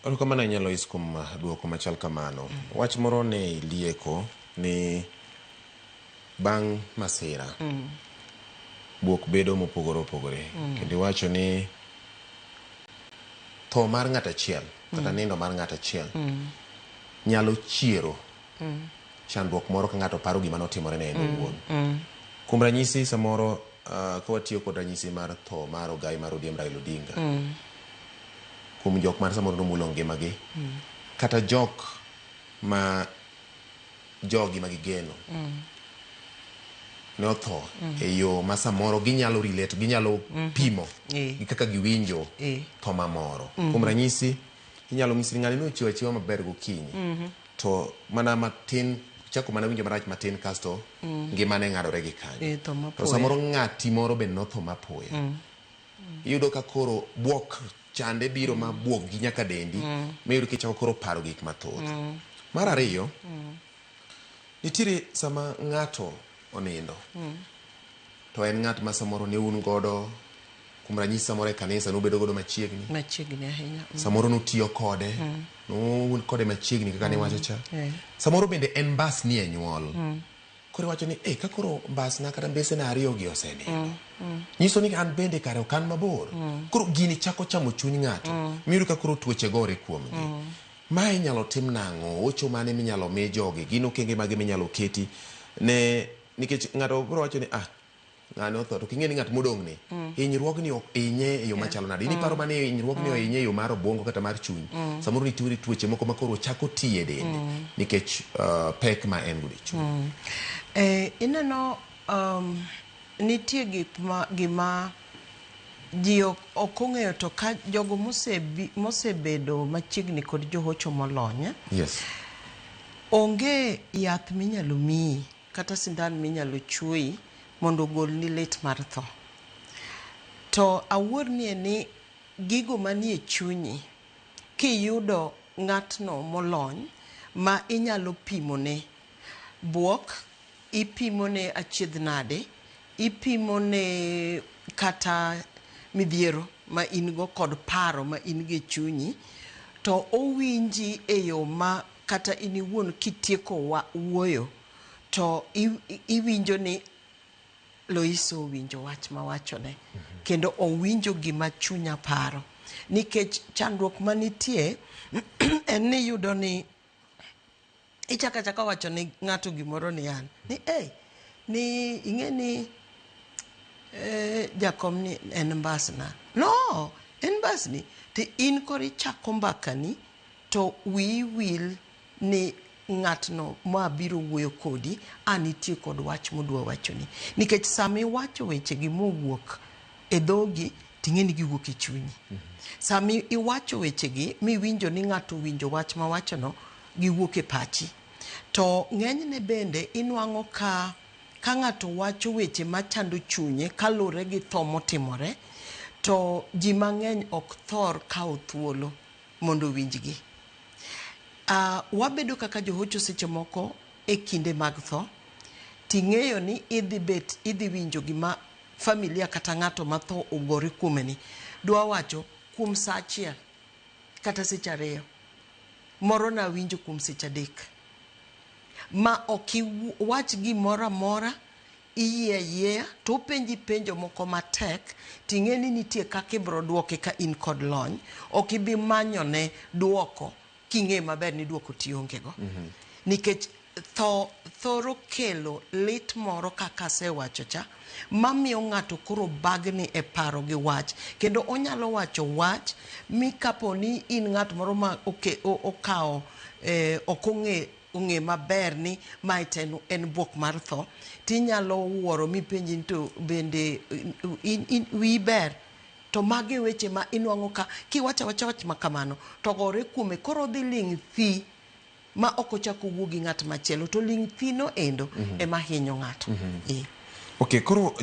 Oro kama na nyalo iskum duoko machal kamano. Wach moro ne lieko ni bang' masira. Buok bedo mopogore opogore. Kendo wacho ni tho mar ng'at achiel kata nindo mar ng'at achiel nyalo chiero chandruok moro ka ng'ato paro gima notimore ne en owuon. Kuom ranyisi samoro ka watiyo kod ranyisi mar tho mar Ogai mar ODM Raila Odinga. Kuom jok mar samoro nomulo ngimagi kata jok ma jogi magigeno ne otho e yo ma samoro ginyalo relate, ginyalo pimo gi kaka giwinjo tho mamoro. Kuom ranyisi inyalo nyisi ng'ani nochiwo achiwa maber gokinyi to mana matin chako mana winjo marach matin kasto ngimane ng'adore gi kanyo. To samoro ng'ati moro be notho mapoya. Iyudo ka koro buok chande biro ma buok gi nyaka dendi miyudo kichako koro paro gik mathoth. Mar ariyo, nitiere sama ng'ato onindo to en ng'at ma samoro ne un godo, kuom ranyisi samoro e kanisa nubedo godo machiegni ahinya. Samoro nutiyo kode un kode machiegni kaka ne wacho cha. Samoro bende en mbas ni e nyuol. Koro wacho ni ka koro mbas na kata mbese na ariyo gi osenindo nyiso ni an bende kare okan mabor. Koro gini chako chamo chuny ng'ato miyudo ka koro tuoche gore kuomgi. Ma inyalo tim nang'o? Ocho mane minyalo mi jogi? Gin okenge mage minyalo keti ne nikech ng'ato biro wacho ni ng'ano otho to king'e ni ng'at modong' ni hinyruogni ok hinye e yo machalo nade. Ini paro mane hinyruogni ohinye e yo mar obwongo kata mar chuny. Samoro nitiere tuoche moko ma koro chako tiye dende nikech pek ma en godo e chuny. Ineno nitie gima ji ok ong'eyo to ka jogo mosebedo machiegni kod johocho molony. Yes. Onge yath minyalo miyi kata sindan minyalo chuoyi mondo ogol ni lit mar tho. To awuor ni gigo manie chunyi kiyudo ng'atno molony ma inyalo pimone buok, ipimone achiedh nade, ipimone kata midhiero ma in go kod paro ma in ge chunyi, to owinji e yo ma kata in iwuon kitieko wuoyo to iwinjo ni Loiso owinjo wach ma wachone kendo owinjo gima chunya paro. Nikech chandruok manitie en ni yudo ni ichaka wacho ni ng'ato gimoro ni an ni ing'e ni jakom ni en mbasna. No, en mbasni. Ti in kori chako mbakani to wi wil ni ng'atno ma biro wuoyo kodi anitie kod wach modwa wachoni. Nikech sami wacho weche gi mowuok e dhogi ting'e ni giwuok e chunyi. Sami iwacho weche gi miwinjo ni ng'ato winjo wach ma wachono giwuok e pachi. To ng'enyne bende inwang'o ka ng'ato wacho weche machando chunye kalure gi tho motimore to ji mang'eny ok thor kawo thuolo mondo winjgi. Wabedo kaka johocho seche moko e kinde mag tho ting'eyo ni idhi winjo gima familia kata ng'ato ma tho ogore kuomeni dwa wacho kuom sa achiel kata seche ariyo, moro na winjo kuom seche adek, ma ok iwach gimoro amora, iyie to penji penjo moko matek ting'e ni nitie kaka ibro duoke ka in kod lony. Ok ibi manyone duoko king'e maber ni duoko tionge go. Nikech tho thoro kelo lit moro kaka asewacho cha mamiyo ng'ato koro bagni e paro gi wach kendo onyalo wacho wach mi kapo ni in ng'at moro ma okawo ok ong'e maber ni ma en buok mar tho tinyalo wuoro mipenji to bende wi ber to magi weche ma inwang'o ka kiwacha wach makamano to gore kuome koro dhi ling' thi ma ok ochako wuo gi ng'at machielo to ling' thi no endo ema hinyo ng'ato. Okay, koro